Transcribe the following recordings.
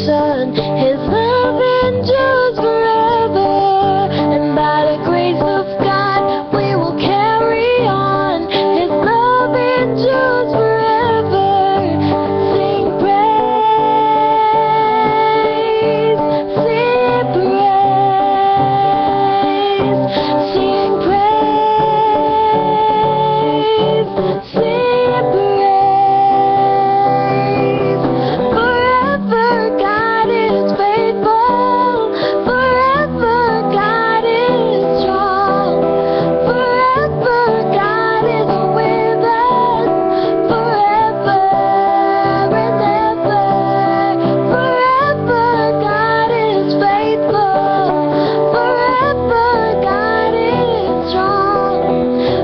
Son. His love endures forever, and by the grace of God we will carry on. His love endures forever. Sing praise, sing praise, sing praise, sing praise. Forever God is faithful, forever God is strong, forever God is with us, forever and ever. Forever God is faithful, forever God is strong,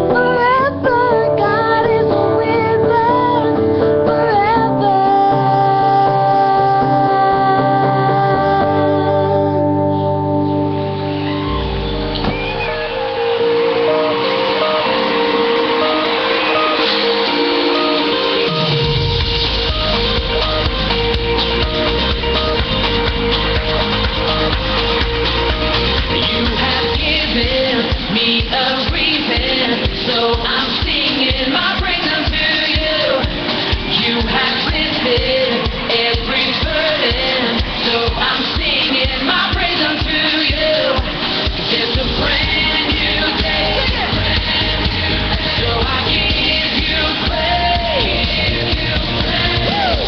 forever God is with us, forever. You have given me a reason, so I'm singing my praise unto you. You have lifted every burden, so I'm singing my praise unto you. It's a brand new day, so I give you praise.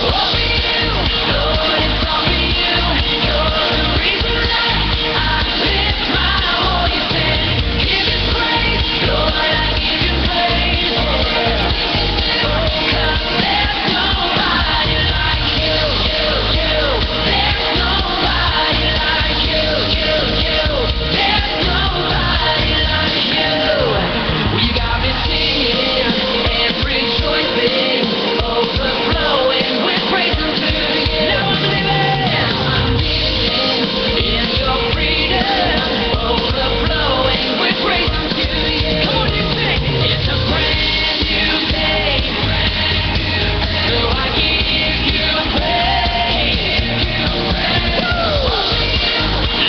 All for you, Lord, it's all for you. You're the reason that I lift my voice and give you praise. Lord, I give you praise. 'Cause there's nobody like you. There's nobody like you. There's nobody like you. Well, you got me singing and rejoicing, overflowing with praise unto you. Now I'm living in your freedom, overflowing with praise unto you. Come on, you sing. It's a brand new day, so I give you praise.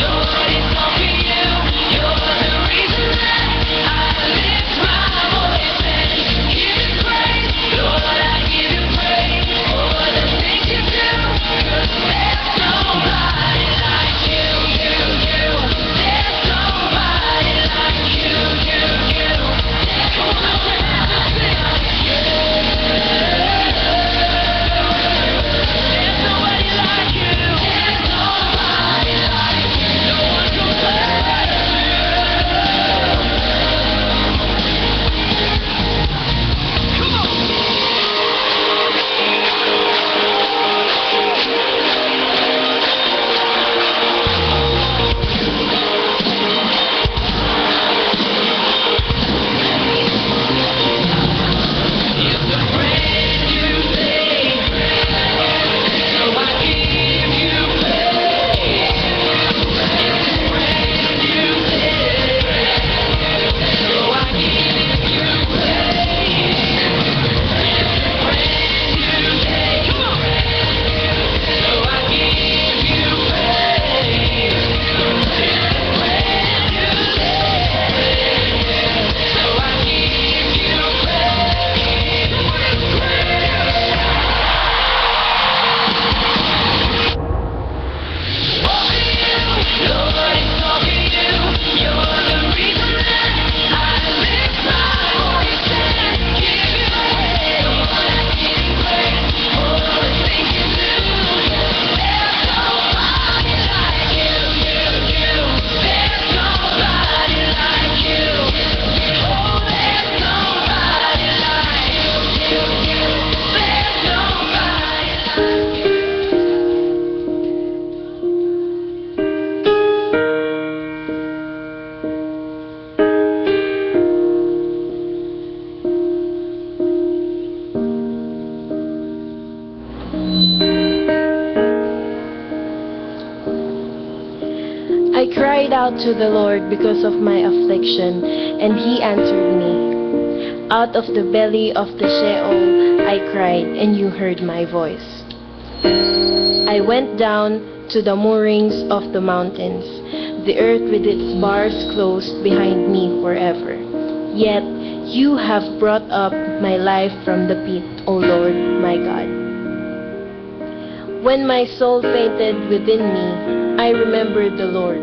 Lord, it's all for you. You're the reason that I lift my voice and give you praise. Lord, I give you praise for the things you do. 'Cause there's nobody like you. There's nobody like you. Come on, let's sing. There's nobody like you. There's nobody like you. No one compares to you. Come on. It's a brand new day, so I give you praise. It's a brand new day, so I give you praise. It's a brand new day, come on, so I give you praise. It's a brand new day, so I give you praise. Lord, it's all for you. You're the reason that I lift my voice and give you praise. Lord, I give you praise for the things you do. There's nobody like you. There's nobody like you. Oh, there's nobody like you. There's nobody like you. I cried out to the Lord because of my affliction, and He answered me. Out of the belly of the Sheol I cried, and you heard my voice. I went down to the moorings of the mountains. The earth with its bars closed behind me forever. Yet you have brought up my life from the pit, O Lord my God. When my soul fainted within me, I remembered the Lord,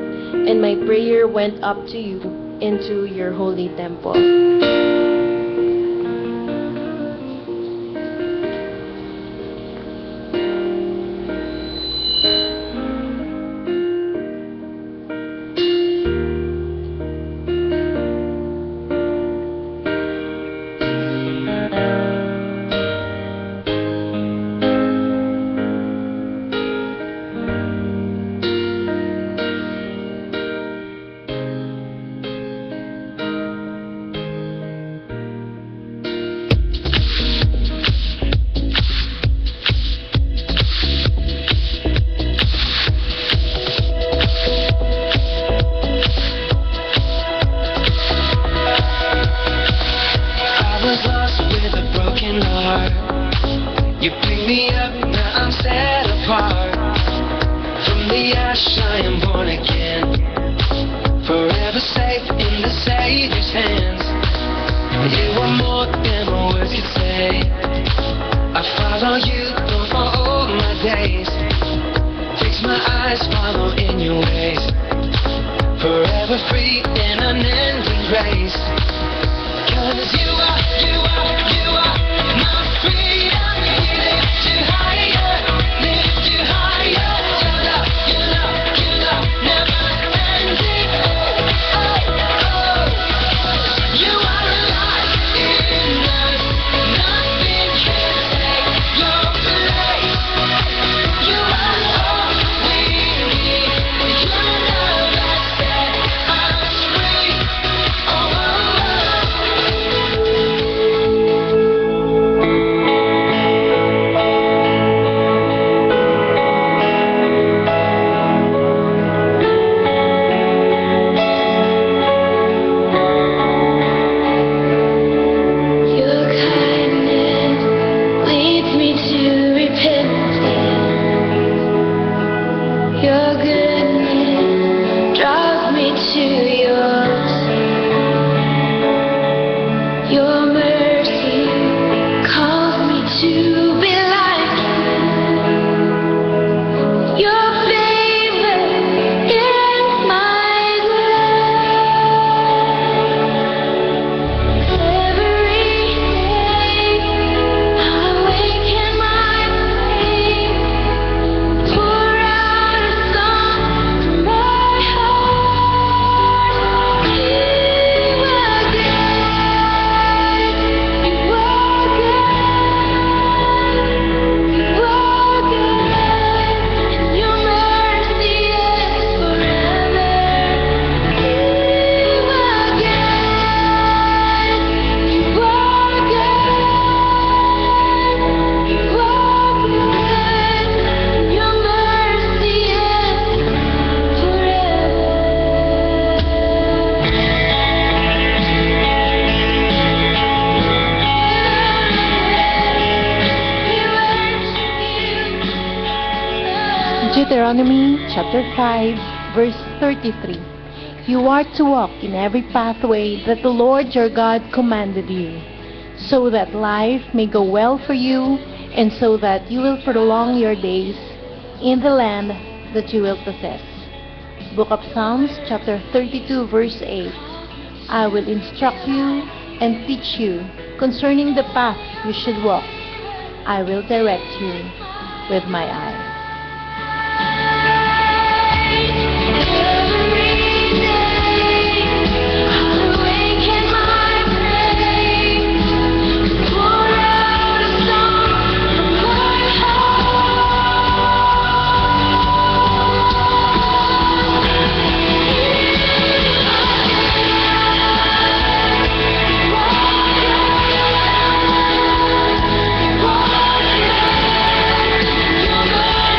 and my prayer went up to you into your holy temple. I was lost with a broken heart. You picked me up, now I'm set apart. From the ash I am born again, forever safe in the Savior's hands. You are more than my words could say. I follow you for all my days. Fix my eyes, follow in your ways. Forever free in unending grace. 'Cause you are my freedom. We lift you higher, lift you higher. Your love, never ending. Oh. You are alive in us. Nothing can take your place. You are all we need. Your love that set us free. Oh. Your kindness leads me to repentance. Your goodness draws me to yours. Your mercy calls me to be like you. Your favor is my life. Every day I awaken my faith, pour out a song from my heart. You are good, you are good, and your mercy is forever. You are good, you are good, and your mercy is forever. Deuteronomy chapter 5, verse 33. You are to walk in every pathway that the Lord your God commanded you, so that life may go well for you, and so that you will prolong your days in the land that you will possess. Book of Psalms chapter 32, verse 8. I will instruct you and teach you concerning the path you should walk. I will direct you with my eye. Your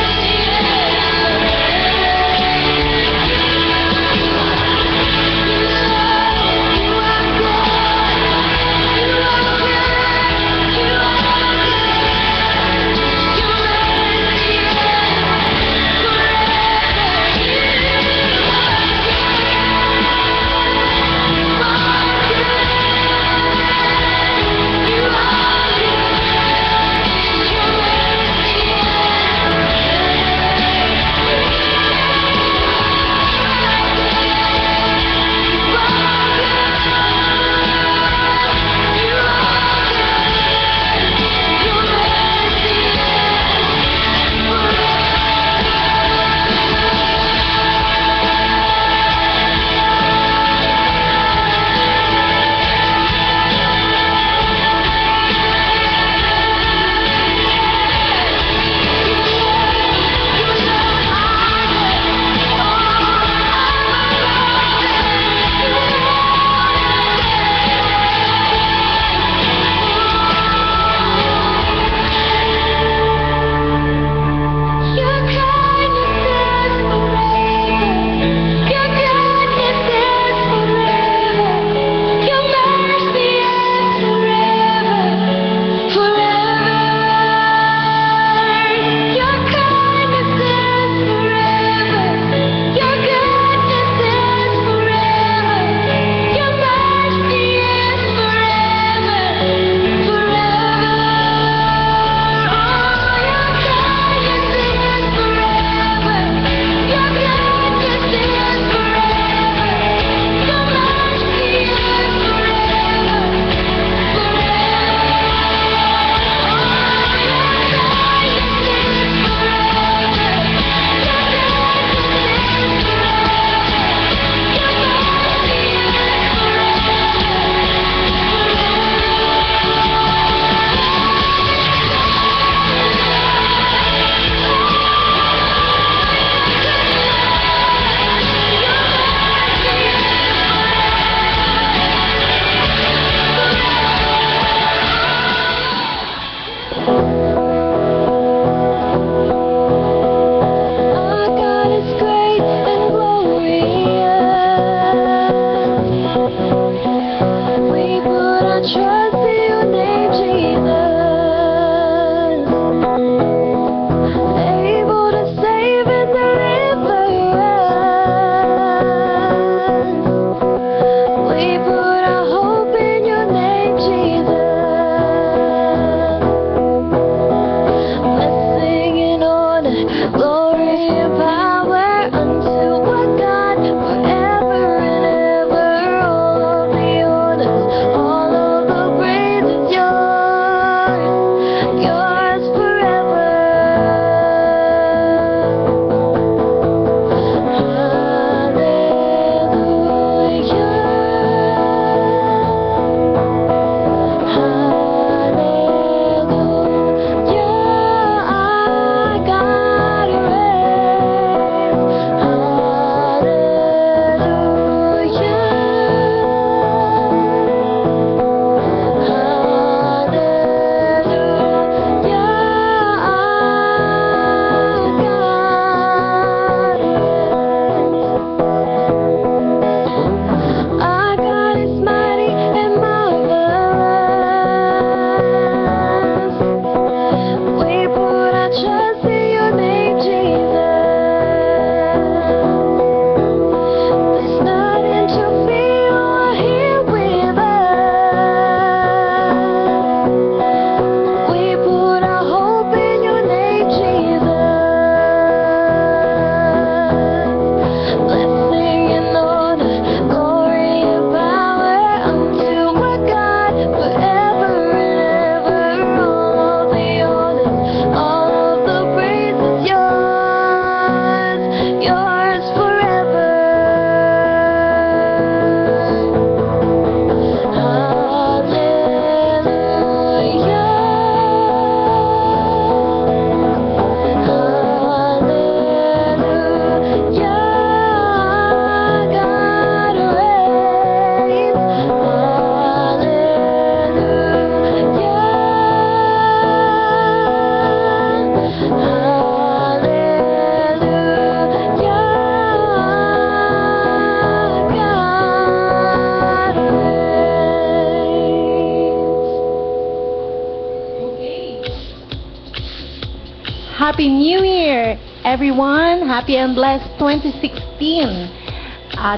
Happy New Year, everyone. Happy and blessed 2016.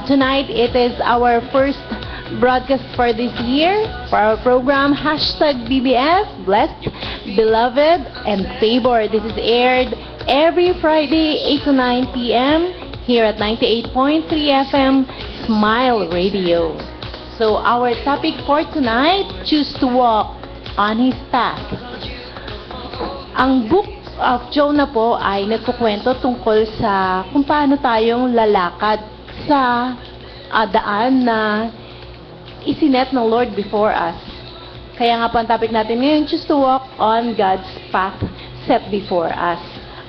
Tonight, it is our first broadcast for this year for our program, #BBF, Blessed, Beloved, and Favored. This is aired every Friday, 8 to 9 p.m. here at 98.3 FM, Smile Radio. So, our topic for tonight, choose to walk on His path. Ang book of Jonah po ay nagkukwento tungkol sa kung paano tayong lalakad sa daan na isinet ng Lord before us. Kaya nga po ang topic natin ngayon, choose to walk on God's path set before us.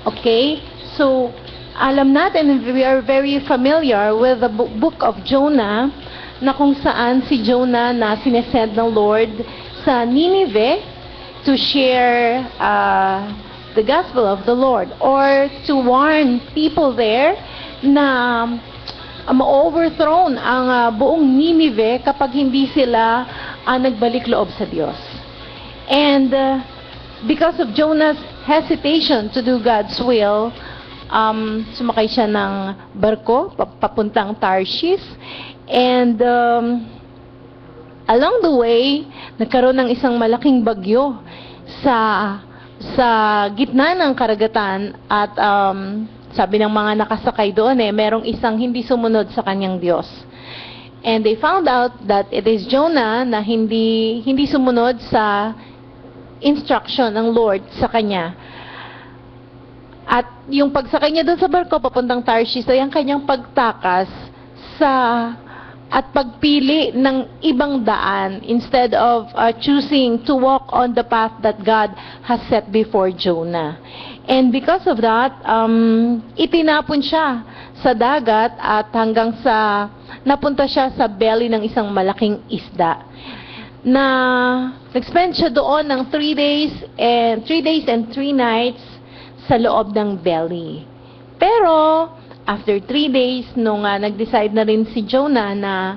Okay? So, alam natin, we are very familiar with the book of Jonah, na kung saan si Jonah na sinesend ng Lord sa Nineveh to share the gospel of the Lord, or to warn people there na ma-overthrown ang buong Nineveh kapag hindi sila nagbalik loob sa Diyos. And because of Jonah's hesitation to do God's will, sumakay siya ng barko papuntang Tarshish, and along the way, nagkaroon ng isang malaking bagyo sa gitna ng karagatan, at sabi ng mga nakasakay doon merong isang hindi sumunod sa kanyang Diyos. And they found out that it is Jonah na hindi sumunod sa instruction ng Lord sa kanya. At yung pagsakay niya doon sa barko papuntang Tarshish ay ang kanyang pagtakas at pagpili ng ibang daan instead of choosing to walk on the path that God has set before Jonah. And because of that, itinapon siya sa dagat at hanggang sa napunta siya sa belly ng isang malaking isda. Na nag-spend siya doon ng 3 days and 3 nights sa loob ng belly. Pero after 3 days, nung nag-decide na rin si Jonah na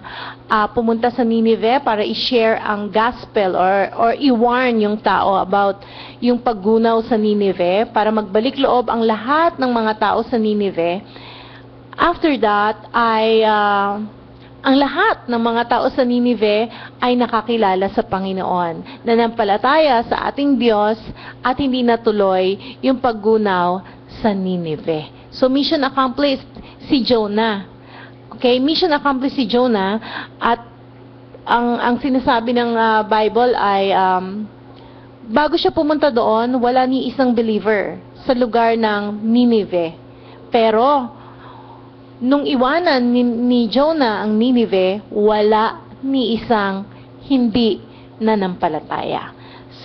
pumunta sa Nineveh para i-share ang gospel or i-warn yung tao about yung paggunaw sa Nineveh, para magbalik loob ang lahat ng mga tao sa Nineveh. After that, ang lahat ng mga tao sa Nineveh ay nakakilala sa Panginoon, nanampalataya sa ating Diyos, at hindi natuloy yung paggunaw sa Nineveh. So, mission accomplished si Jonah. Okay, mission accomplished si Jonah, at ang sinasabi ng Bible ay bago siya pumunta doon, wala ni isang believer sa lugar ng Nineveh. Pero nung iwanan ni Jonah ang Nineveh, wala ni isang hindi nanampalataya.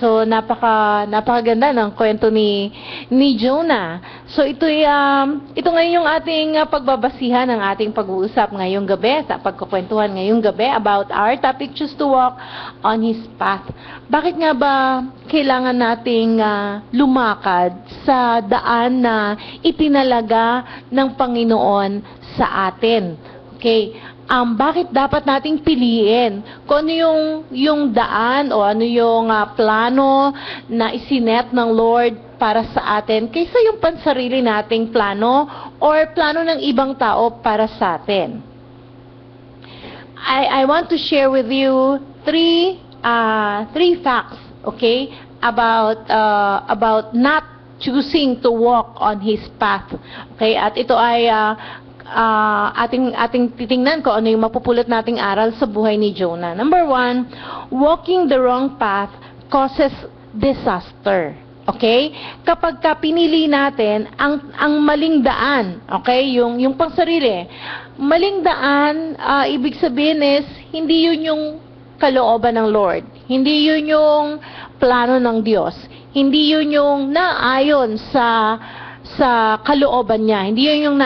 So, napakaganda ng kwento ni Jonah. So, ito ngayon yung ating pagbabasihan ng ating pag-uusap ngayong gabi, sa pagkukwentuhan ngayong gabi about our topic, choose to walk on His path. Bakit nga ba kailangan nating lumakad sa daan na itinalaga ng Panginoon sa atin? Okay? Bakit dapat nating piliin kung ano yung daan o ano yung plano na isinet ng Lord para sa atin kaysa yung pansarili nating plano or plano ng ibang tao para sa atin. I want to share with you three facts, okay, about not choosing to walk on His path. Okay, at ito ay ating titingnan ko ano yung mapupulot nating aral sa buhay ni Jonah. Number 1, walking the wrong path causes disaster. Okay? Kapag pinili natin ang maling daan, okay, yung pangsarili, maling daan, ibig sabihin is, hindi yun yung kalooban ng Lord. Hindi yun yung plano ng Diyos. Hindi yun yung naayon sa kalooban niya. Hindi yun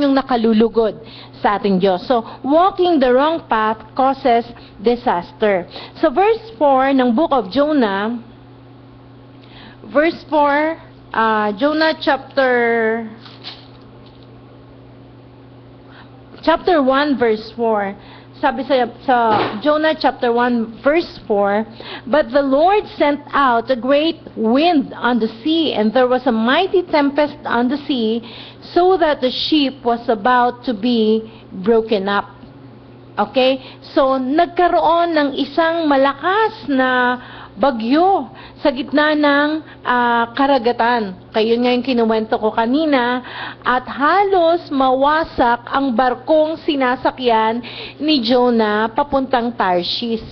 yung nakalulugod sa ating Diyos. So, walking the wrong path causes disaster. So, verse 4 ng book of Jonah, Jonah chapter 1 verse 4. sabi sa Jonah chapter 1 verse 4, "But the Lord sent out a great wind on the sea, and there was a mighty tempest on the sea, so that the ship was about to be broken up." Okay? So, nagkaroon ng isang malakas na bagyo sa gitna ng karagatan. Kayo nga yung kinuwento ko kanina, at halos mawasak ang barkong sinasakyan ni Jonah papuntang Tarshish.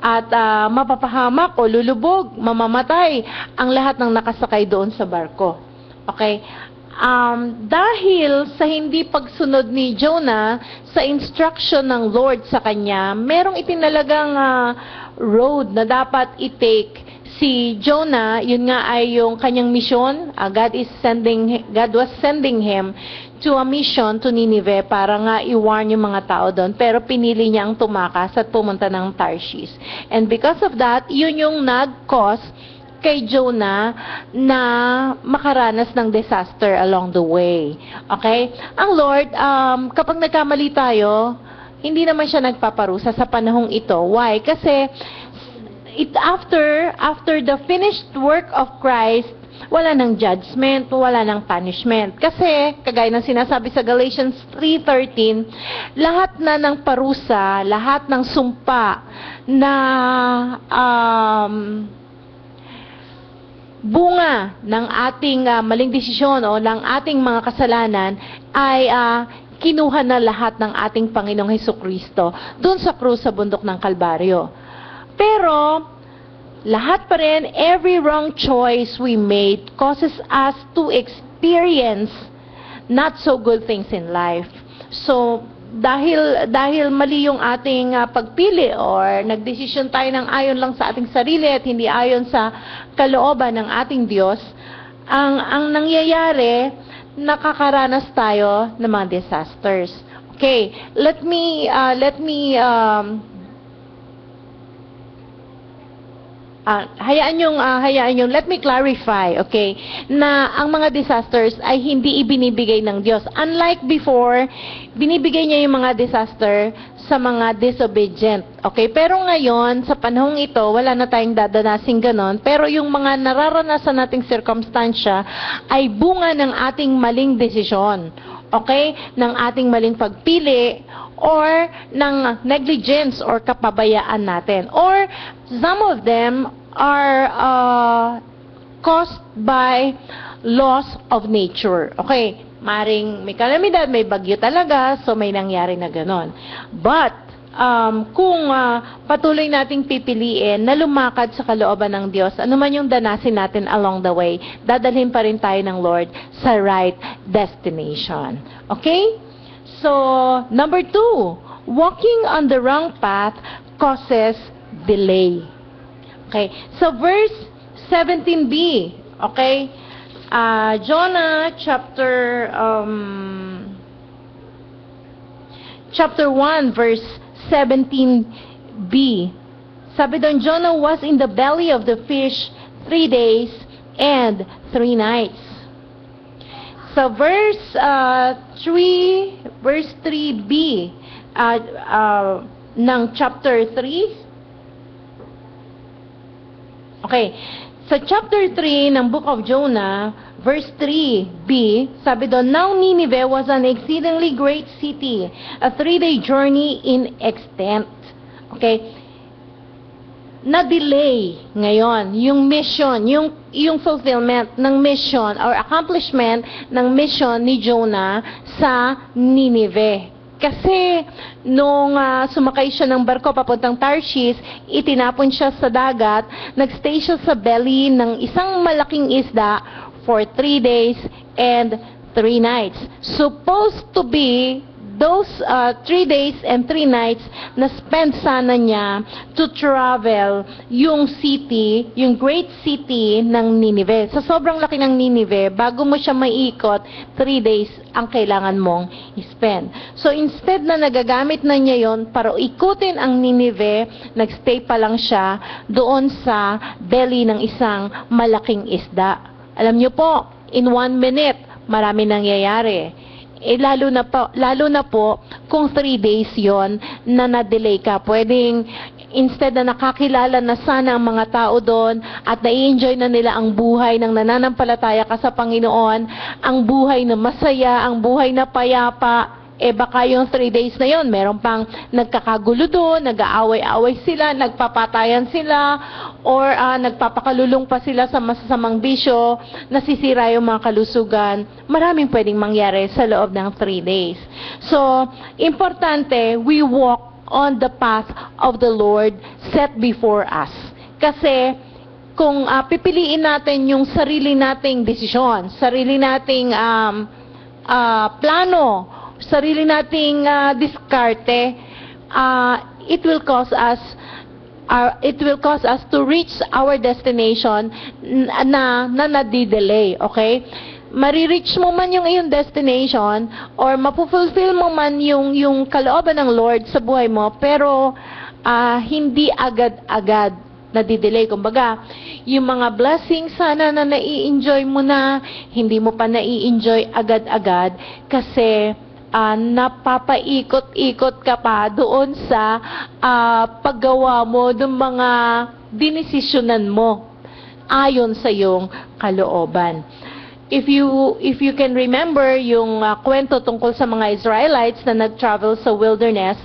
At mapapahamak o lulubog, mamamatay ang lahat ng nakasakay doon sa barko. Okay? Dahil sa hindi pagsunod ni Jonah sa instruction ng Lord sa kanya, merong itinalagang road na dapat i-take si Jonah. Yun nga ay yung kanyang mission. God was sending him to a mission to Nineveh para nga i-warn yung mga tao doon. Pero pinili niya ang tumakas at pumunta ng Tarshish. And because of that, yun yung nag-cause kay Jonah na makaranas ng disaster along the way. Okay? Ang Lord, kapag nagkamali tayo, hindi naman siya nagpaparusa sa panahong ito. Why? Kasi after the finished work of Christ, wala ng judgment, wala ng punishment. Kasi, kagaya ng sinasabi sa Galatians 3:13, lahat na ng parusa, lahat ng sumpa na bunga ng ating maling desisyon o ng ating mga kasalanan ay kinuha na lahat ng ating Panginoong Hesukristo doon sa krus sa bundok ng Kalbaryo. Pero lahat pa rin, every wrong choice we made causes us to experience not so good things in life. So, dahil mali yung ating pagpili or nagdesisyon tayo ng ayon lang sa ating sarili at hindi ayon sa kalooban ng ating Diyos, ang nangyayari, nakakaranas tayo ng mga disasters. Okay, let me let me clarify, okay, na ang mga disasters ay hindi ibinibigay ng Diyos. Unlike before, binibigay niya yung mga disaster sa mga disobedient. Okay, pero ngayon, sa panahong ito, wala na tayong dadanasing ganon, pero yung mga nararanasan nating circumstansya ay bunga ng ating maling desisyon. Okay, ng ating maling pagpili or ng negligence or kapabayaan natin. Or some of them are caused by laws of nature. Okay, maring may kalamidad, may bagyo talaga, so may nangyari na ganon. But kung patuloy nating pipiliin na lumakad sa kalooban ng Diyos, ano man yung danasin natin along the way, dadalhin pa rin tayo ng Lord sa right destination. Okay? So, number 2, walking on the wrong path causes delay. Okay? So, verse 17b, okay? Jonah chapter 1 verse 17b. Sabi doon, Jonah was in the belly of the fish 3 days and 3 nights. So verse 3b ng chapter 3. Okay. Sa chapter 3 ng book of Jonah, verse 3b, sabi doon, "Now Nineveh was an exceedingly great city, a 3-day journey in extent." Okay? Na-delay ngayon yung mission, yung fulfillment ng mission or accomplishment ng mission ni Jonah sa Nineveh. Kasi nung sumakay siya ng barko papuntang Tarshish, itinapon siya sa dagat, nagstay siya sa belly ng isang malaking isda for 3 days and 3 nights. Supposed to be those 3 days and 3 nights na spend sana niya to travel yung city, yung great city ng Nineveh. Sa sobrang laki ng Nineveh, bago mo siya maiikot, 3 days ang kailangan mong spend. So instead na nagagamit na niya yon para ikutin ang Nineveh, nagstay pa lang siya doon sa belly ng isang malaking isda. Alam niyo po, in 1 minute, marami nangyayari. lalo na po kung 3 days yon na na-delay ka. Pwedeng instead na nakakilala na sana ang mga tao doon at na-enjoy na nila ang buhay ng nananampalataya ka sa Panginoon, ang buhay na masaya, ang buhay na payapa, baka yung 3 days na yon meron pang nagkakagulo doon, nag-aaway-aaway sila, nagpapatayan sila, or nagpapakalulong pa sila sa masasamang bisyo, nasisira yung mga kalusugan. Maraming pwedeng mangyari sa loob ng 3 days. So, importante, we walk on the path of the Lord set before us. Kasi, kung pipiliin natin yung sarili nating desisyon, sarili nating plano, sarili nating diskarte, it will cause us to reach our destination na nadidelay, okay? Marireach mo man yung iyong destination or mapufulfill mo man yung kalooban ng Lord sa buhay mo, pero hindi agad-agad nadidelay. Kumbaga, yung mga blessings sana na nai-enjoy mo na, hindi mo pa nai-enjoy agad-agad kasi napapaikot-ikot ka pa doon sa paggawa mo ng mga dinesisyonan mo ayon sa iyong kalooban. If you can remember yung kwento tungkol sa mga Israelites na nag-travel sa wilderness,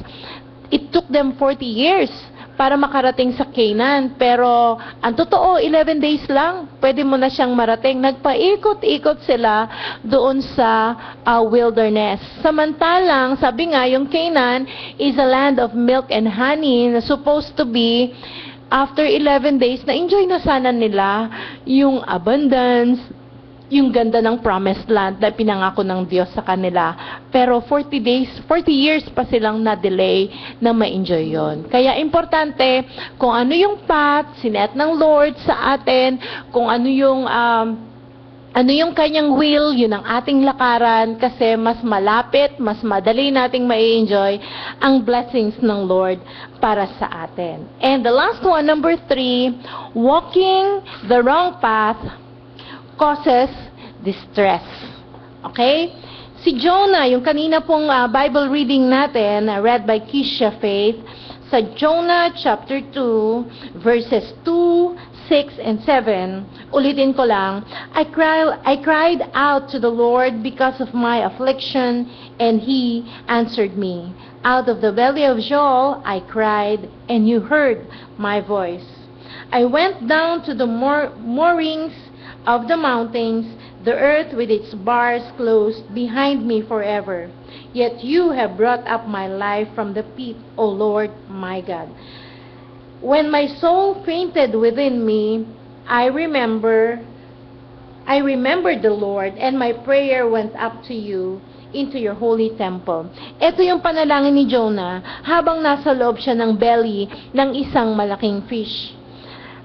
it took them 40 years para makarating sa Canaan. Pero ang totoo, 11 days lang, pwede mo na siyang marating. Nagpaikot-ikot sila doon sa wilderness. Samantalang, sabi nga, yung Canaan is a land of milk and honey na supposed to be, after 11 days, na-enjoy na sana nila yung abundance, yung ganda ng promised land na pinangako ng Diyos sa kanila. Pero 40 years pa silang na-delay na ma-enjoy yon. Kaya importante, kung ano yung path, sinet ng Lord sa atin, kung ano yung kanyang will, yun ang ating lakaran, kasi mas malapit, mas madali nating ma-enjoy ang blessings ng Lord para sa atin. And the last one, number 3, walking the wrong path causes distress. Okay? Si Jonah, yung kanina pong Bible reading natin, read by Keisha Faith, sa Jonah chapter 2, verses 2, 6, and 7, ulitin ko lang, I cried out to the Lord because of my affliction, and He answered me. Out of the belly of Sheol I cried, and you heard my voice. I went down to the moorings of the mountains, the earth with its bars closed behind me forever. Yet you have brought up my life from the pit, O Lord my God. When my soul fainted within me, I remembered the Lord, and my prayer went up to you into your holy temple. Ito yung panalangin ni Jonah habang nasa loob siya ng belly ng isang malaking fish,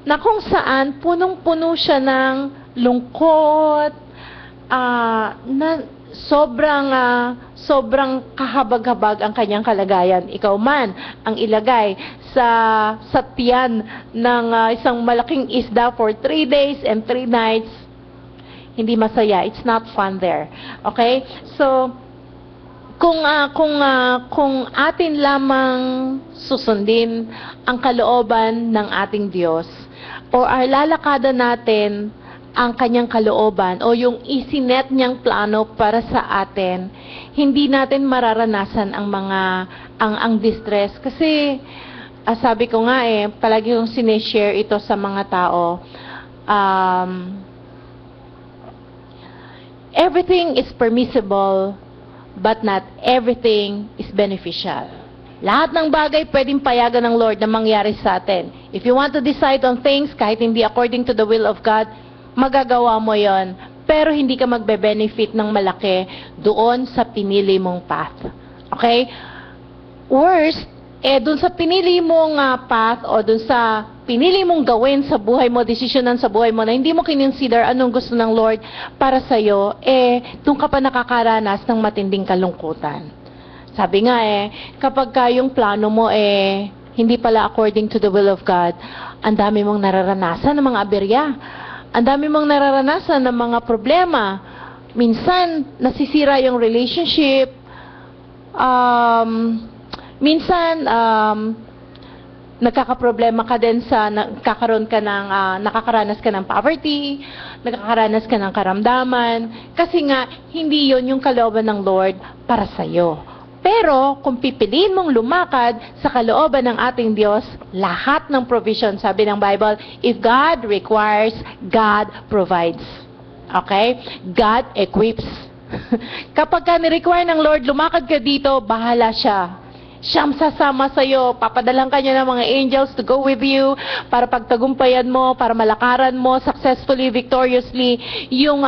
na kung saan punong-puno siya ng lungkot, na sobrang kahabag-habag ang kanyang kalagayan. Ikaw man ang ilagay sa tiyan ng isang malaking isda for 3 days and 3 nights, hindi masaya. It's not fun there. Okay? So, kung atin lamang susundin ang kalooban ng ating Diyos, o lalakada natin ang kanyang kalooban o yung isinet niyang plano para sa atin, hindi natin mararanasan ang distress. Kasi sabi ko nga palagi kong sineshare ito sa mga tao, everything is permissible but not everything is beneficial. Lahat ng bagay pwedeng payagan ng Lord na mangyari sa atin. If you want to decide on things kahit hindi according to the will of God, magagawa mo yon. Pero hindi ka magbe-benefit ng malaki doon sa pinili mong path. Okay? Worst, doon sa pinili mong path o doon sa pinili mong gawin sa buhay mo, desisyonan sa buhay mo na hindi mo kinonsider anong gusto ng Lord para sa'yo, doon ka pa nakakaranas ng matinding kalungkutan. Sabi nga kapag yung plano mo hindi pala according to the will of God, ang dami mong nararanasan ng mga aberya. Ang dami mong nararanasan ng mga problema. minsan nasisira yung relationship, minsan nagkakaproblema ka din sa nakakaranas ka ng poverty, nakakaranas ka ng karamdaman, kasi nga hindi yon yung kalooban ng Lord para sa'yo. Pero kung pipiliin mong lumakad sa kalooban ng ating Diyos, lahat ng provision, sabi ng Bible, if God requires, God provides. Okay? God equips. Kapag ka ni-require ng Lord, lumakad ka dito, bahala siya. Siyang sasama sa'yo, papadalang ka niya ng mga angels to go with you para pagtagumpayan mo, para malakaran mo successfully, victoriously, yung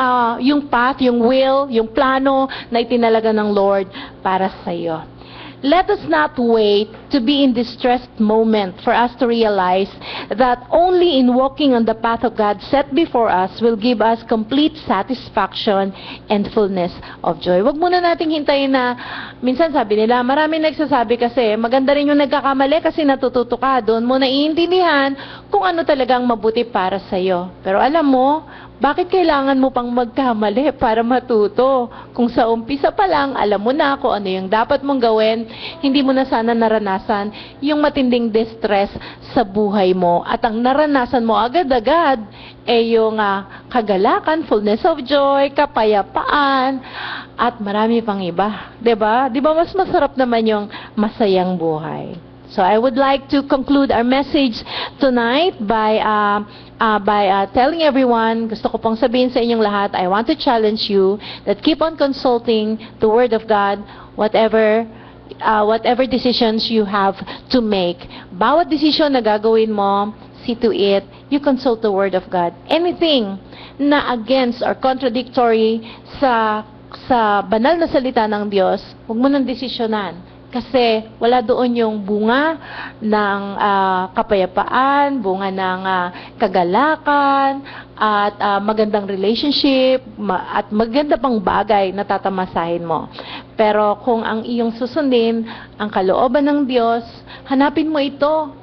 path, yung will, yung plano na itinalaga ng Lord para sa'yo. Let us not wait to be in distressed moment for us to realize that only in walking on the path of God set before us will give us complete satisfaction and fullness of joy. Wag muna nating hintayin na, minsan sabi nila, marami nagsasabi kasi, maganda rin yung nagkakamali kasi natututo ka, doon mo naiintindihan kung ano talagang mabuti para sa'yo. Pero alam mo, bakit kailangan mo pang magkamali para matuto? Kung sa umpisa pa lang, alam mo na kung ano yung dapat mong gawin, hindi mo na sana naranasan yung matinding distress sa buhay mo. At ang naranasan mo agad-agad ay yung kagalakan, fullness of joy, kapayapaan, at marami pang iba. 'Di ba? 'Di ba mas masarap naman yung masayang buhay? So I would like to conclude our message tonight by telling everyone, gusto ko pong sabihin sa inyong lahat, I want to challenge you that keep on consulting the Word of God, whatever decisions you have to make. Bawat decision na gagawin mo, see to it, you consult the Word of God. Anything na against or contradictory sa banal na salita ng Diyos, huwag mo nang desisyonan. Kasi wala doon yung bunga ng kapayapaan, bunga ng kagalakan, at magandang relationship, at maganda pang bagay na tatamasahin mo. Pero kung ang iyong susundin, ang kalooban ng Diyos, hanapin mo ito.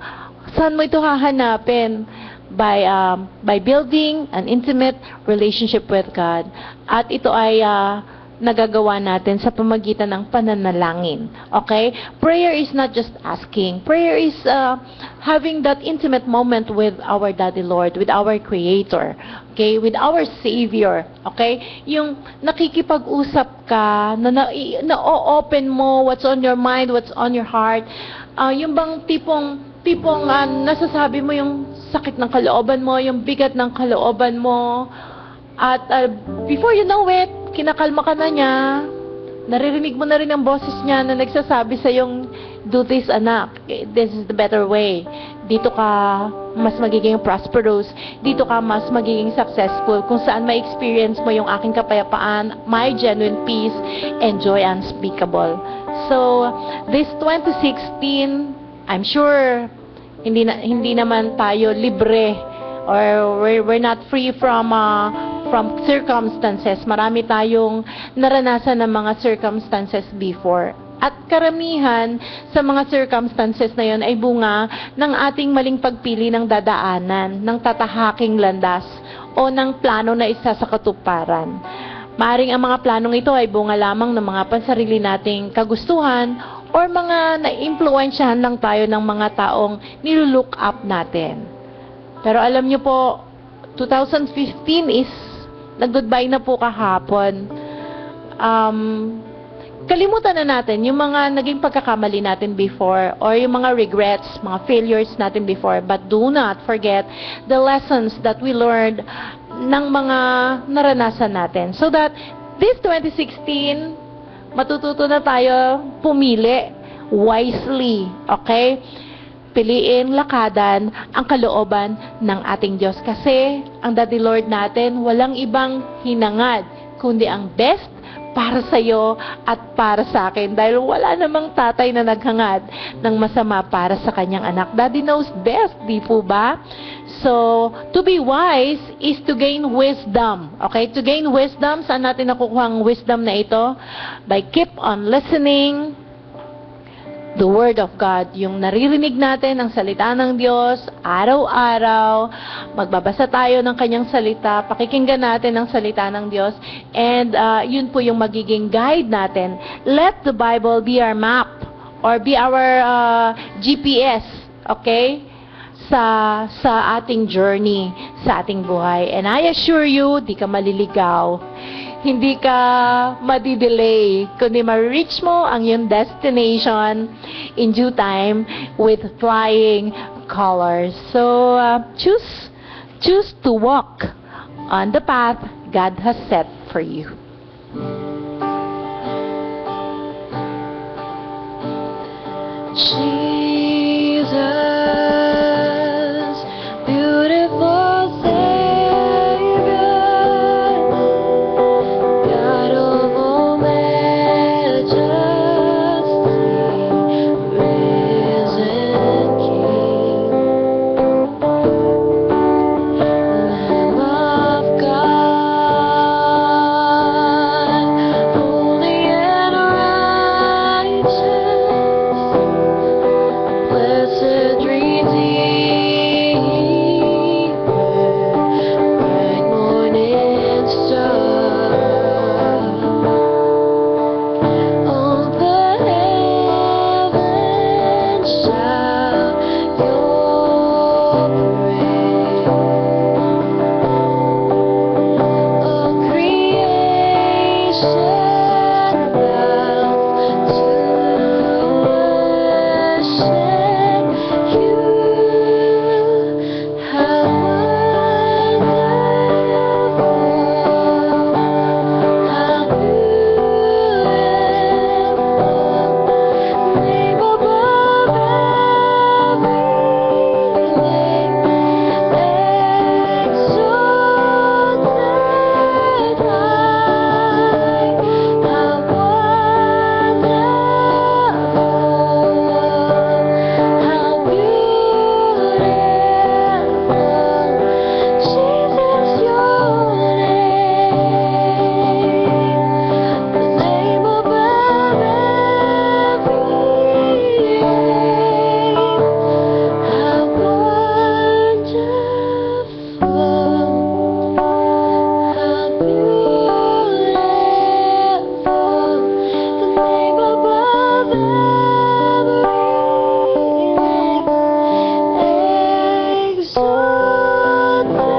Saan mo ito hahanapin? By building an intimate relationship with God. At ito ay nagagawa natin sa pamagitan ng pananalangin. Okay? Prayer is not just asking. Prayer is having that intimate moment with our Daddy Lord, with our Creator, okay? With our Savior. Okay? Yung nakikipag-usap ka, na-open mo what's on your mind, what's on your heart. Yung bang tipong nasasabi mo yung sakit ng kalooban mo, yung bigat ng kalooban mo, at before you know it, kinakalma ka na niya, naririnig mo na rin ang boses niya na nagsasabi sa yung, do this anak, this is the better way. Dito ka mas magiging prosperous, dito ka mas magiging successful, kung saan ma-experience mo yung aking kapayapaan, my genuine peace, and joy unspeakable. So, this 2016, I'm sure, hindi naman tayo libre, or we're not free from circumstances. Marami tayong naranasan ng mga circumstances before. At karamihan sa mga circumstances na yon ay bunga ng ating maling pagpili ng dadaanan, ng tatahaking landas, o ng plano na isa sa katuparan. Maaring ang mga planong ito ay bunga lamang ng mga pansarili nating kagustuhan or mga na-impluwensyahan lang tayo ng mga taong nilulook up natin. Pero alam niyo po, 2015 is nag-goodbye na po kahapon. Kalimutan na natin yung mga naging pagkakamali natin before or yung mga regrets, mga failures natin before. But do not forget the lessons that we learned ng mga naranasan natin. So that this 2016, matututo na tayo pumili wisely. Okay? Piliin, lakadan ang kalooban ng ating Diyos. Kasi ang Daddy Lord natin, walang ibang hinangad, kundi ang best para sa iyo at para sa akin. Dahil wala namang tatay na naghangad ng masama para sa kanyang anak. Daddy knows best, di po ba? So, to be wise is to gain wisdom. Okay? To gain wisdom, saan natin nakukuha ang wisdom na ito? By keep on listening the Word of God, yung naririnig natin ang salita ng Diyos araw-araw, magbabasa tayo ng kanyang salita, pakikinggan natin ang salita ng Diyos, and yun po yung magiging guide natin. Let the Bible be our map or be our GPS, okay? Sa ating journey, sa ating buhay. And I assure you, di ka maliligaw, hindi ka madidelay, kundi ma-reach mo ang iyong destination in due time with flying colors. So, choose to walk on the path God has set for you. Jesus, beautiful Savior, God of all majesty, risen King, Lamb of God, holy and righteous, blessed Redeemer, bright morning star. All the heavens shout your praise. All creation bows to worship you. How wonderful, how beautiful, name above every name, exalted high. How wonderful, how beautiful, Jesus, your name, the name above every name. How wonderful, how beautiful, the name above every name, exalted high.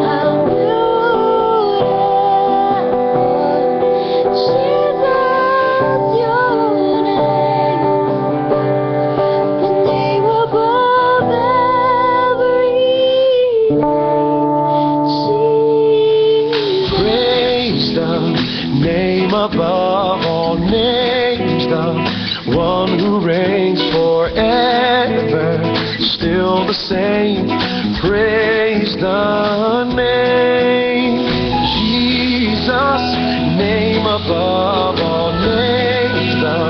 How wonderful, how beautiful, Jesus, your name, the name above every name, Jesus. Praise the name above all names, the one who reigns forever, still the same. Praise the name, Jesus, name above all names, the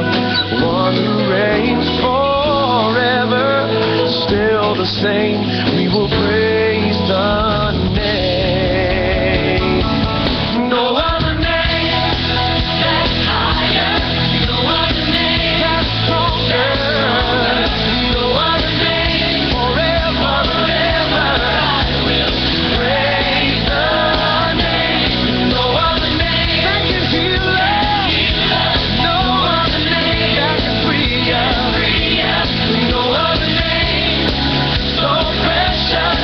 one who reigns forever, still the same. We will praise the name. No other name that's higher, no other name that's stronger, no other name forever, I will praise the name. No other name that can heal us, no other name that can free us, no other name so precious.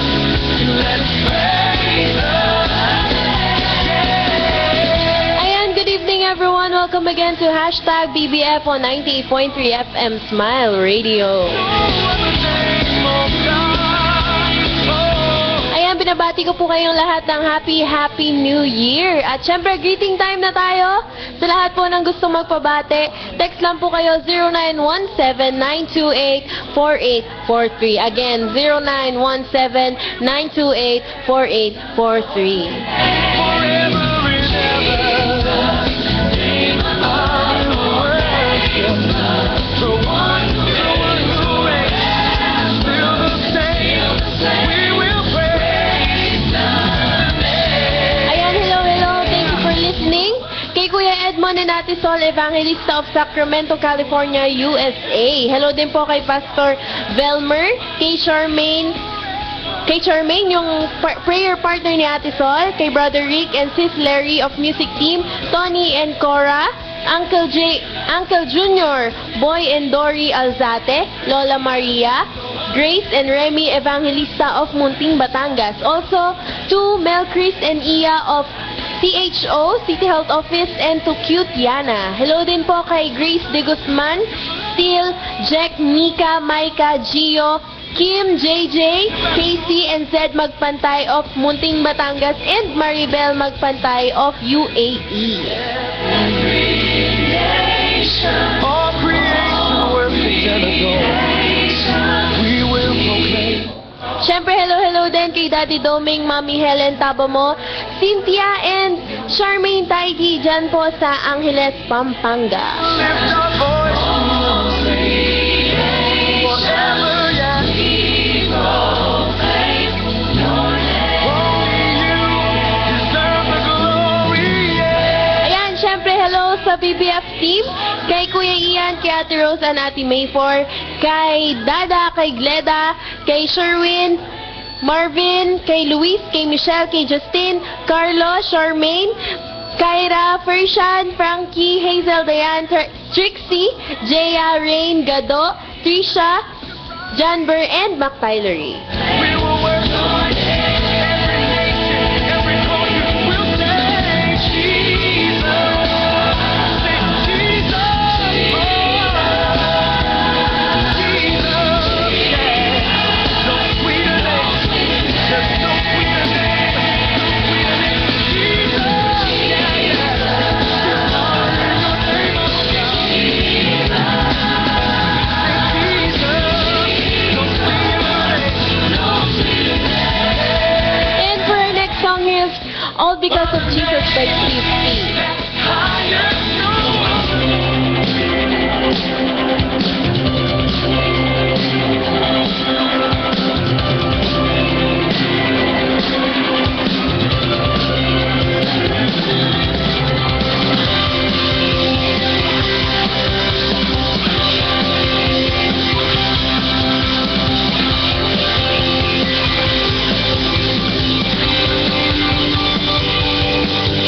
Let's praise the name. Ayan, good evening everyone. Welcome again to Hashtag BBF on 98.3 FM Smile Radio. Ayan, binabati ko po kayong lahat ng Happy New Year. At syempre, greeting time na tayo. Sa lahat po ng gusto magpabate, text lang po kayo 0917-928-4843. Again, 0917-928-4843. and Ate Sol Evangelista of Sacramento, California, USA. Hello din po kay Pastor Velmer, kay Charmaine, yung prayer partner ni Ate Sol, kay Brother Rick and Sis Larry of Music Team, Tony and Cora, Uncle Junior, Boy and Dory Alzate, Lola Maria, Grace and Remy Evangelista of Munting, Batangas. Also, to Mel, Chris and Iya of CHO, City Health Office, and to Cute Yana. Hello din po kay Grace De Guzman, Steel, Jack, Mika, Maika, Gio, Kim, JJ, Casey, and Zed Magpantay of Munting, Batangas, and Maribel Magpantay of UAE. All creation worships and adores. We will proclaim. Siyempre, hello din kay Daddy Doming, Mami Helen Tabamo, Cynthia, and Charmaine Taigi dyan po sa Angeles, Pampanga. Lift our voice forever, yeah. Only you deserve the glory, yeah. Ayan, syempre, hello sa BBF team, kay Kuya Ian, kay Ate Rose and Ate Mayfor, kay Dada, kay Gleda, kay Sherwin, Marvin, kay Luis, kay Michelle, kay Justin, Carlo, Charmaine, Kyra, Fershan, Frankie, Hazel, Diane, Trixie, Jaya, Rain, Gado, Trisha, Janber, and Mac Tylery. We will work on every nation, every culture will say Jesus. Say Jesus. Jesus, yeah. No sweeter name. There's no sweeter name. No sweeter name. Jesus, yeah, yeah. Honor your name, oh God. Say Jesus. No sweeter name. And for our next song is All Because of Jesus by Steve P. Higher, no.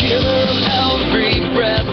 Give him every breath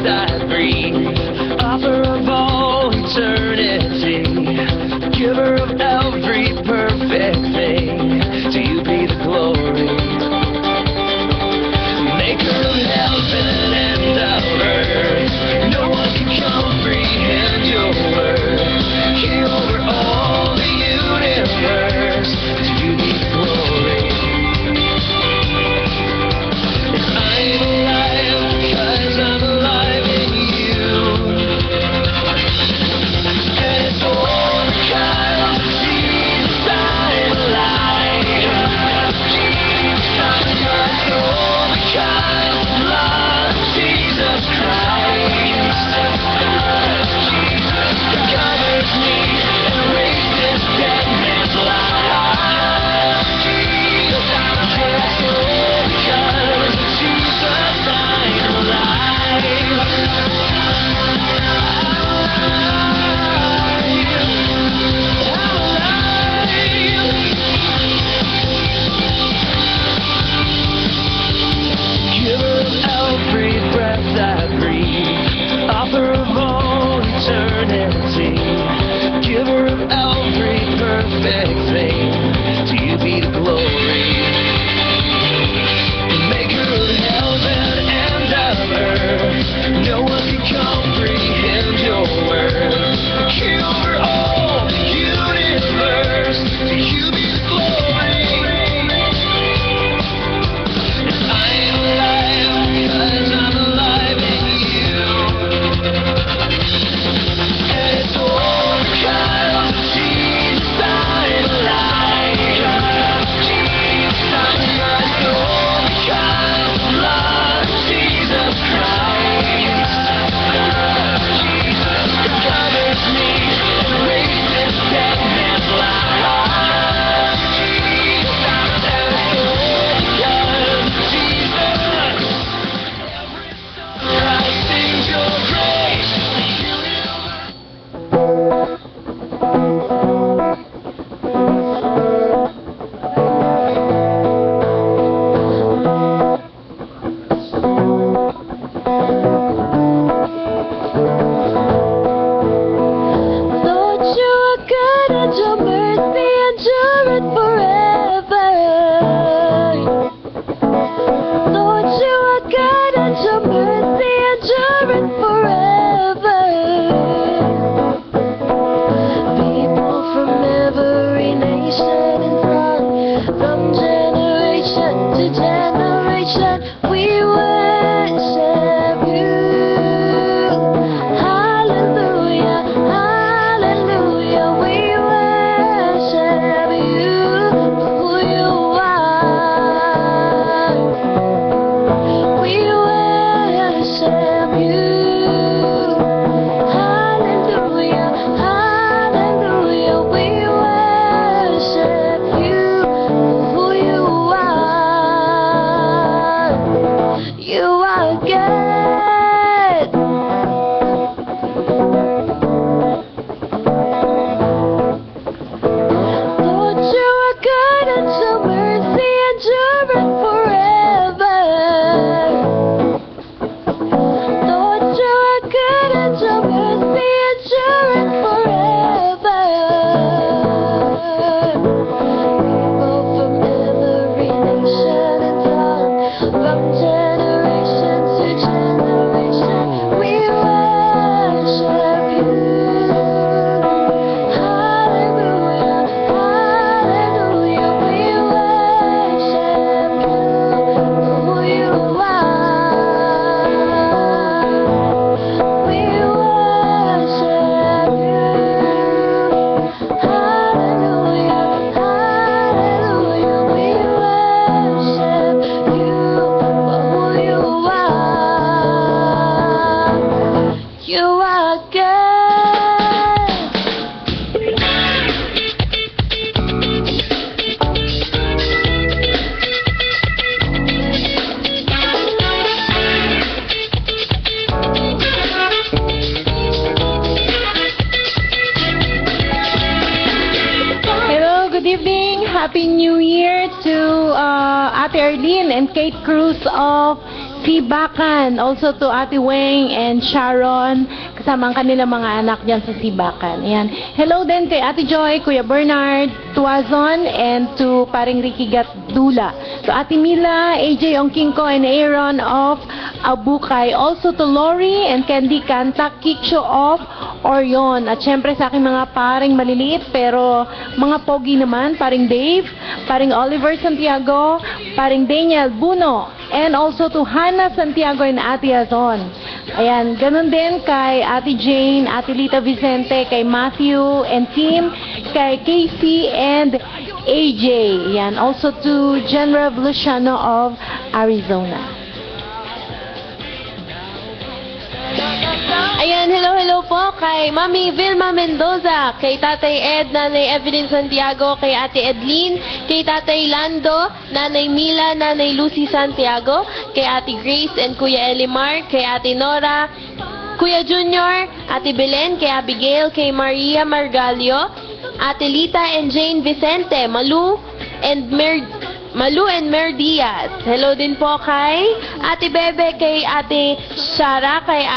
Happy New Year to Ate Arlene and Kate Cruz of Sibakan. Also to Ate Weng and Sharon, kasama ang kanilang mga anak dyan sa Sibakan. Ayan. Hello din kay Ate Joy, Kuya Bernard, Tuazon, and to paring Ricky Gatdula. To Ate Mila, AJ Ongkinko, and Aaron of Abukay. Also to Lori and Candy Canta, Kiksho of Orion. At syempre sa aking mga paring maliliit pero mga pogi naman, paring Dave, paring Oliver Santiago, paring Daniel Buno, and also to Hannah Santiago and Ate Azon. Ayan, ganun din kay Ate Jane, Ate Lita Vicente, kay Matthew and team, kay Casey and AJ. Ayan, also to General Luciano of Arizona. Ayan, hello po kay Mami Vilma Mendoza, kay Tatay Ed, Nanay Evelyn Santiago, kay Ate Edlin, kay Tatay Lando, Nanay Mila, Nanay Lucy Santiago, kay Ate Grace and Kuya Elimar, kay Ate Nora, Kuya Junior, Ate Belen, kay Abigail, kay Maria Margalio, Ate Lita and Jane Vicente, Malu and Mer Diaz. Hello din po kay Ate Bebe, kay Ate Shara, kay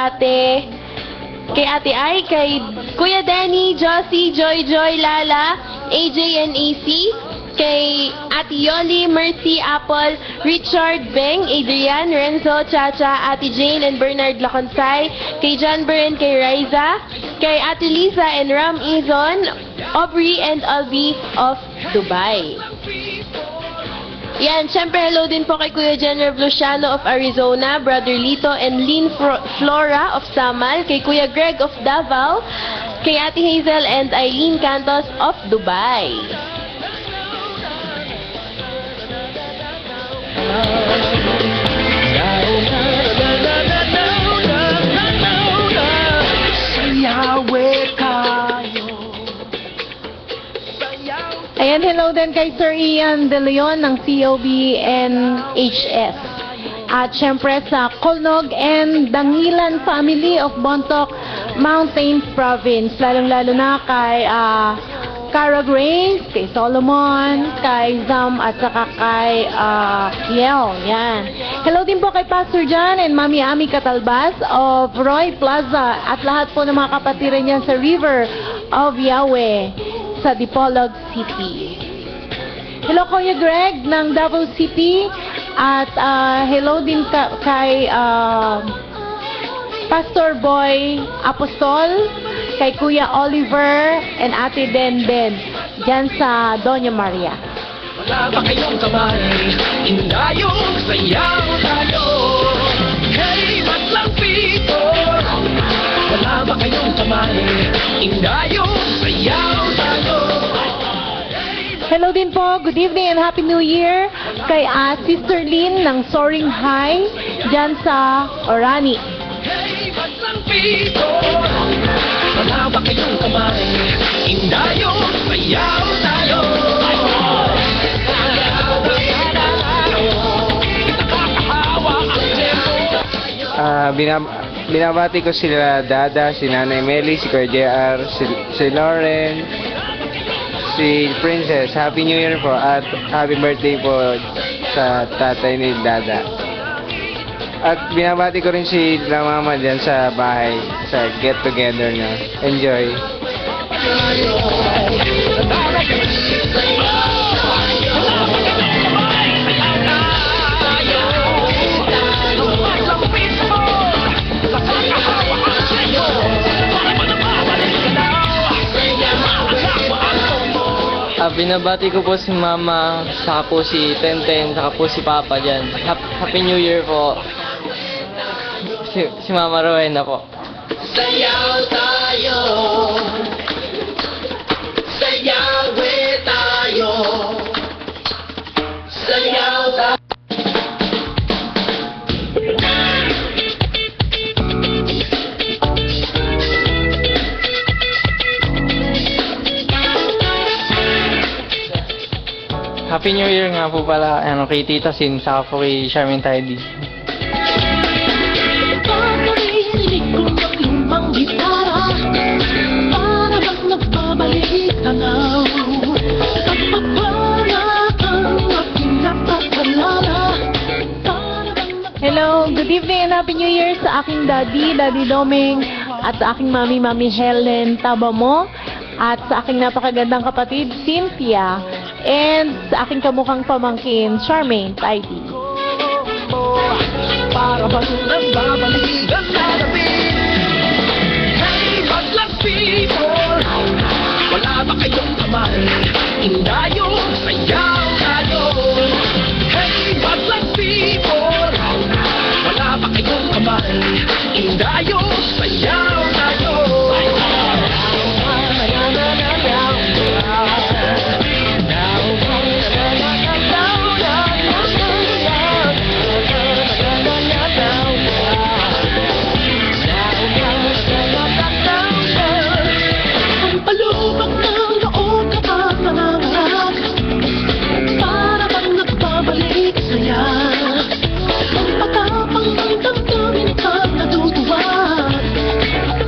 Ate Ai, kay Kuya Denny, Josie, Joy, Lala, AJ and AC, kay Ate Yoli, Mercy, Apple, Richard, Beng, Adrian, Renzo, Chacha, Ate Jane and Bernard Laconsay, kay John Bern, kay Riza, kay Ate Lisa and Ram Izon, Aubrey and Alvi of Dubai. Yan, syempre hello din po kay Kuya General Luciano of Arizona, Brother Lito and Lynn Flora of Samal, kay Kuya Greg of Davao, kay Ate Hazel and Eileen Cantos of Dubai. Ayan, hello din kay Sir Ian De Leon ng COB NHS. At syempre sa Colnog and Dangilan family of Bontoc Mountain Province. Lalong-lalo na kay Cara Grace, kay Solomon, kay Zam, at saka kay Kiel. Yan. Hello din po kay Pastor John and Mami Ami Catalbas of Roy Plaza at lahat po ng mga kapatiran niyan sa River of Yahweh sa Dipolog City. Hello Kuya Greg ng Davao City at hello din kay Pastor Boy Apostol, kay Kuya Oliver and Ate Den dyan sa Doña Maria. Wala ba kayong kamay? Indayong sayaw tayo. Kay Matlang Victor. Wala ba kayong kamay? Indayong sayaw tayo. Hello din po, good evening and Happy New Year kay Sister Lynn ng Soaring High dyan sa Orani. Kay Matlang Victor. Wala ba kayong kamay? Indayong sayaw tayo. Binabati ko sila Dada, si Nanay Meli, si Kuya JR, si Lauren, si Princess. Happy New Year po at happy birthday po sa tatay ni Dada. At binabati ko rin si La Mama dyan sa bahay, sa get together na. Enjoy! Binabati ko po si Mama, saka po si Tenten, saka po si Papa dyan. Happy New Year po. Si Mama Rowena po. Sayaw tayo. Sayawe tayo. Sayaw tayo. Happy New Year nga po pala kay Tita Sin, saka po kay Charmaine Tidy. Pagkarisinig ko ng lumang gitara, para bang nagbabalik tanaw. Pagpapala evening and Happy New Year sa aking daddy, Daddy Doming, at sa aking mami, Helen Tabamo, at sa aking napakagandang kapatid, Cynthia, and sa aking kamukhang pamangkin, Charmaine Taidi. Para bang nagbabalik ang lalapit? Hey, Madlang people, wala ba kayong kamay? Indayo, sayaw tayo. Hey, Madlang people, wala ba kayong kamay? Indayo, sayaw tayo. Palubak ng loob kapag nangangarap, para bang nagbabalik saya. Ang patapang ng damdamin at natutuwa,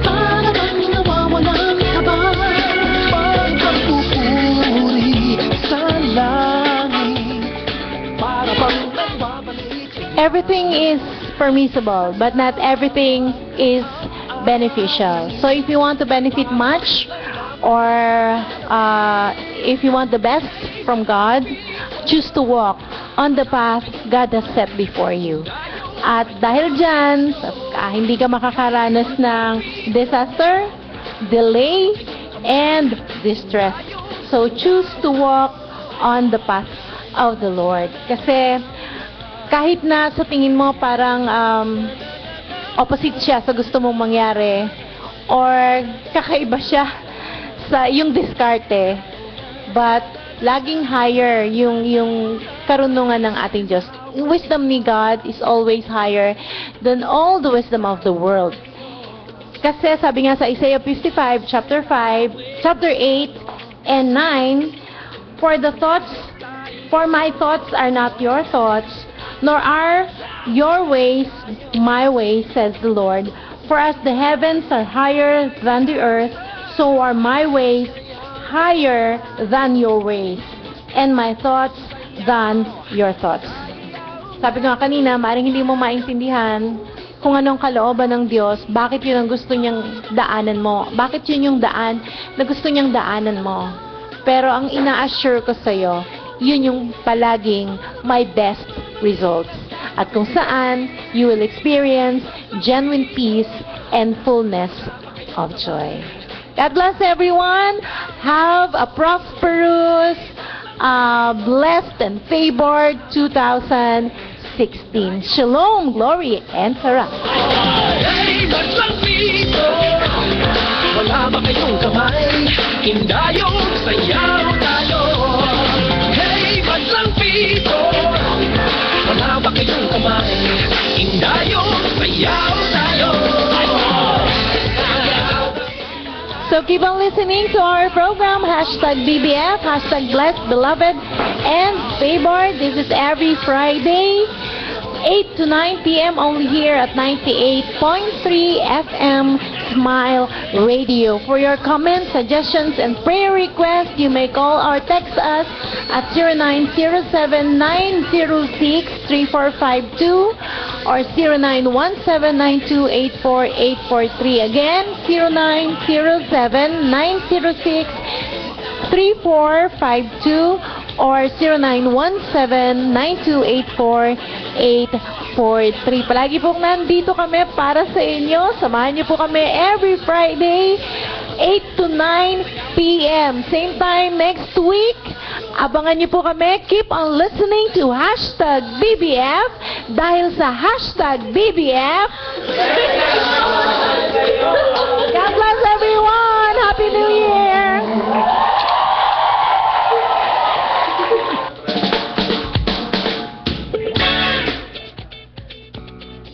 para bang nawawalan ka ba? Pagpupuri sa langit, para bang nagbabalik. Everything is permissible, but not everything is beneficial. So if you want to benefit much, or if you want the best from God, choose to walk on the path God has set before you. At dahil dyan, hindi ka makakaranas ng disaster, delay, and distress. So choose to walk on the path of the Lord. Kasi kahit na sa tingin mo parang opposite siya sa gusto mong mangyari, or kakaiba siya sa yung diskarte, but laging higher yung karunungan ng ating Diyos. Yung wisdom ni God is always higher than all the wisdom of the world. Kasi sabi nga sa Isaiah 55, chapter 8 and 9, For my thoughts are not your thoughts, nor are your ways my ways, says the Lord. For as the heavens are higher than the earth, so are my ways higher than your ways, and my thoughts than your thoughts. Sabi ko nga kanina, maaaring hindi mo maintindihan kung anong kalooban ng Diyos, bakit yun ang gusto niyang daanan mo, bakit yun yung daan na gusto niyang daanan mo. Pero ang ina-assure ko sa'yo, yun yung palaging my best results. At kung saan, you will experience genuine peace and fullness of joy. God bless everyone. Have a prosperous, blessed and favored 2016. Shalom, glory, and sarap. Hey, Madlang people, wala ba kayong kamay? Indayong sayaw tayo. Hey, Madlang people, wala ba kayong kamay? Indayong sayaw tayo. So keep on listening to our program, #BBF, #Blessed, Beloved, and Favored. This is every Friday, 8 to 9 p.m. only here at 98.3 FM Smile Radio. For your comments, suggestions, and prayer requests, you may call or text us at 0907-906-3452 or 0917-928-4843. Again, 0907-906-3452 or 0917-928-4843. Palagi pong nandito kami para sa inyo. Samahan niyo po kami every Friday, 8 to 9 p.m. Same time next week. Abangan niyo po kami. Keep on listening to #BBF dahil sa #BBF